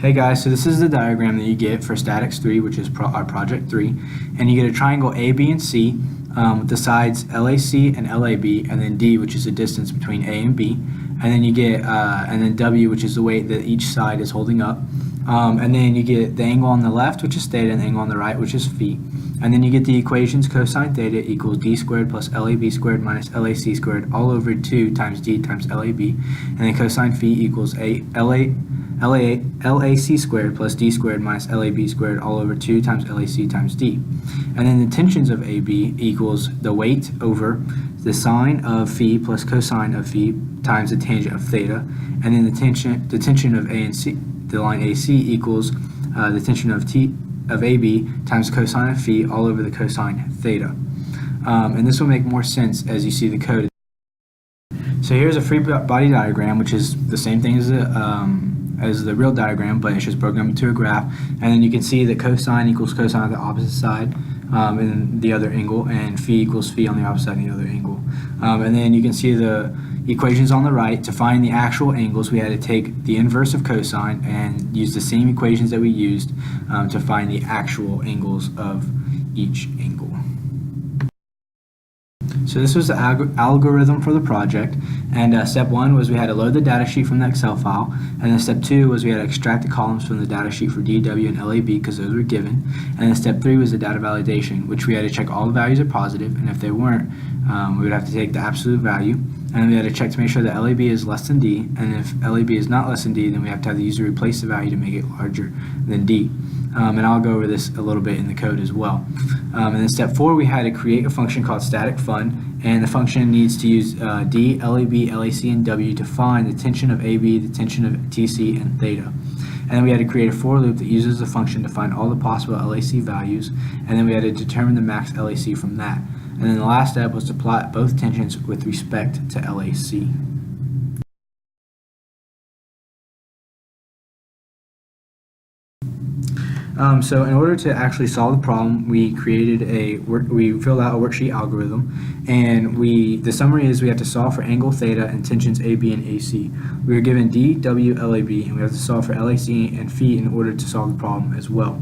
Hey guys, so this is the diagram that you get for Statics 3, which is our project 3, and you get a triangle A, B, and C with the sides LAC and LAB, and then D, which is the distance between A and B, and then you get and then W, which is the weight that each side is holding up, and then you get the angle on the left, which is theta, and the angle on the right, which is phi, and then you get the equations cosine theta equals D squared plus LAB squared minus LAC squared all over 2 times D times LAB, and then cosine phi equals LAC squared plus D squared minus LAB squared all over 2 times LAC times D. And then the tensions of AB equals the weight over the sine of phi plus cosine of phi times the tangent of theta. And then the tension of A and C, the line AC equals the tension of AB times cosine of phi all over the cosine theta. And this will make more sense as you see the code. So here's a free body diagram, which is the same thing as the real diagram, but it's just programmed to a graph. And then you can see that cosine equals cosine on the opposite side in the other angle, and phi equals phi on the opposite side in the other angle. And then you can see the equations on the right. To find the actual angles, we had to take the inverse of cosine and use the same equations that we used to find the actual angles of each angle. So this was the algorithm for the project, and step 1 was we had to load the data sheet from the Excel file, and then step 2 was we had to extract the columns from the data sheet for D, W, and LAB because those were given, and then step 3 was the data validation, which we had to check all the values are positive, and if they weren't, we would have to take the absolute value, and then we had to check to make sure that LAB is less than D, and if LAB is not less than D, then we have to have the user replace the value to make it larger than D. And I'll go over this a little bit in the code as well. And then step 4, we had to create a function called static fun, and the function needs to use D, LAB, LAC, and W to find the tension of AB, the tension of TC, and theta. And then we had to create a for loop that uses the function to find all the possible LAC values, and then we had to determine the max LAC from that. And then the last step was to plot both tensions with respect to LAC. So in order to actually solve the problem, we filled out a worksheet algorithm, and the summary is we have to solve for angle theta and tensions AB and AC. We were given D, W, LAB, and we have to solve for LAC and phi in order to solve the problem as well.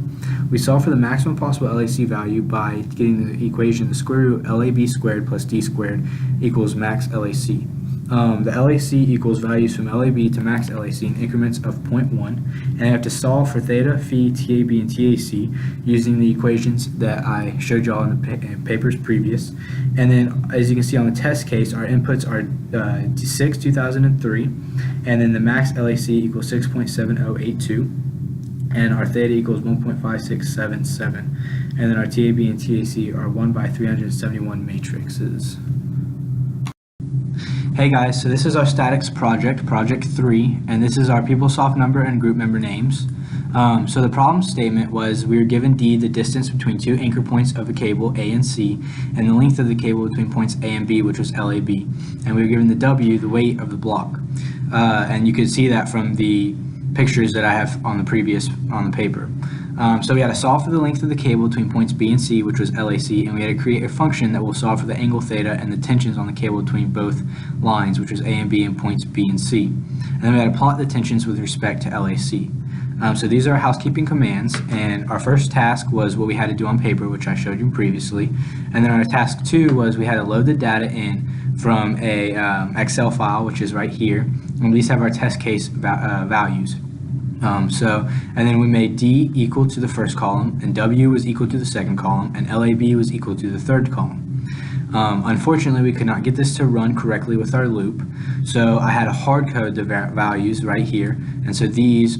We solve for the maximum possible LAC value by getting the equation the square root of LAB squared plus D squared equals max LAC. The LAC equals values from LAB to max LAC in increments of 0.1, and I have to solve for theta, phi, TAB, and TAC using the equations that I showed y'all in the papers previous. And then, as you can see on the test case, our inputs are 6, 2003, and then the max LAC equals 6.7082, and our theta equals 1.5677, and then our TAB and TAC are 1 by 371 matrices. Hey guys, so this is our statics project, project 3, and this is our PeopleSoft number and group member names. So the problem statement was we were given D, the distance between 2 anchor points of a cable A and C, and the length of the cable between points A and B, which was LAB. And we were given the W, the weight of the block. And you can see that from the pictures that I have on the paper. So we had to solve for the length of the cable between points B and C, which was LAC, and we had to create a function that will solve for the angle theta and the tensions on the cable between both lines, which was A and B and points B and C. And then we had to plot the tensions with respect to LAC. So these are our housekeeping commands, and our first task was what we had to do on paper, which I showed you previously. And then our task 2 was we had to load the data in from a Excel file, which is right here, and these have our test case values. And then we made D equal to the first column, and W was equal to the second column, and LAB was equal to the third column. Unfortunately, we could not get this to run correctly with our loop, so I had to hard code the values right here, and so these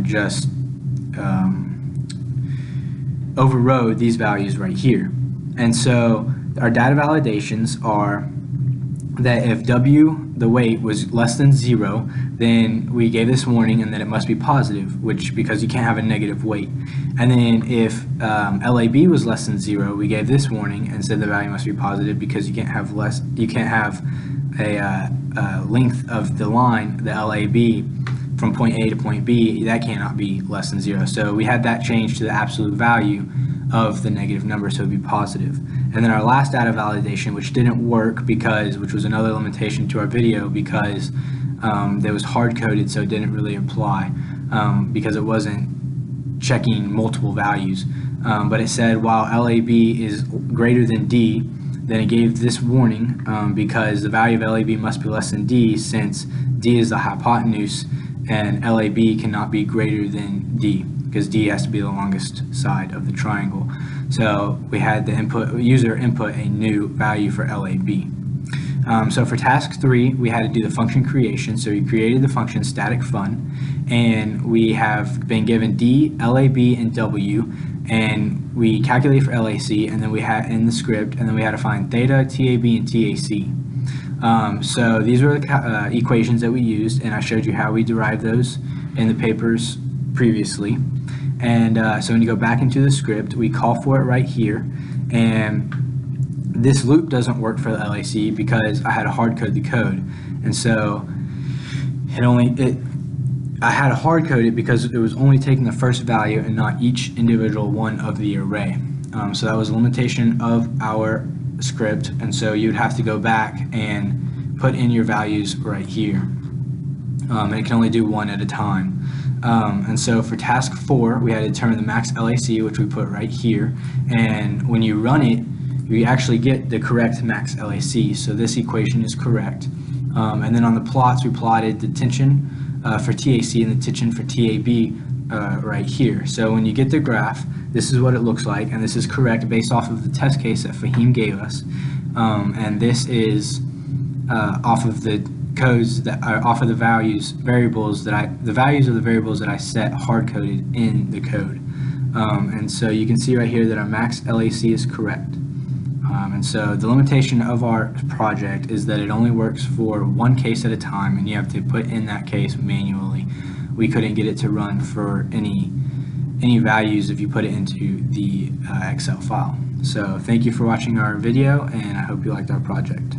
just overrode these values right here. And so our data validations are that if W, the weight, was less than 0, then we gave this warning and that it must be positive, because you can't have a negative weight. And then if LAB was less than 0, we gave this warning and said the value must be positive because you can't have a length of the line, the LAB, from point A to point B, that cannot be less than 0. So we had that changed to the absolute value of the negative number, so it would be positive. And then our last data validation, which didn't work which was another limitation to our video because that was hard-coded, so it didn't really apply. because it wasn't checking multiple values. But it said while LAB is greater than D, then it gave this warning because the value of LAB must be less than D, since D is the hypotenuse and LAB cannot be greater than D, because D has to be the longest side of the triangle. So we had the user input a new value for LAB. So for task 3, we had to do the function creation. So we created the function static fun, and we have been given D, LAB, and W, and we calculate for LAC, and then we had in the script, and then we had to find theta, TAB, and TAC. So these were the equations that we used, and I showed you how we derived those in the papers previously. And so when you go back into the script, we call for it right here, and this loop doesn't work for the LAC because I had to hard code the code, and so I had to hard code it because it was only taking the first value and not each individual one of the array. So that was a limitation of our script, and so you'd have to go back and put in your values right here, and it can only do one at a time. And so for task 4, we had to determine the max LAC, which we put right here, and when you run it, you actually get the correct max LAC, so this equation is correct. And then on the plots, we plotted the tension for TAC and the tension for TAB right here. So when you get the graph, this is what it looks like, and this is correct based off of the test case that Fahim gave us. And this is off of the codes that are off of the values of the variables that I set hard coded in the code. And so you can see right here that our max LAC is correct. And so the limitation of our project is that it only works for one case at a time, and you have to put in that case manually. We couldn't get it to run for any values if you put it into the Excel file. So thank you for watching our video, and I hope you liked our project.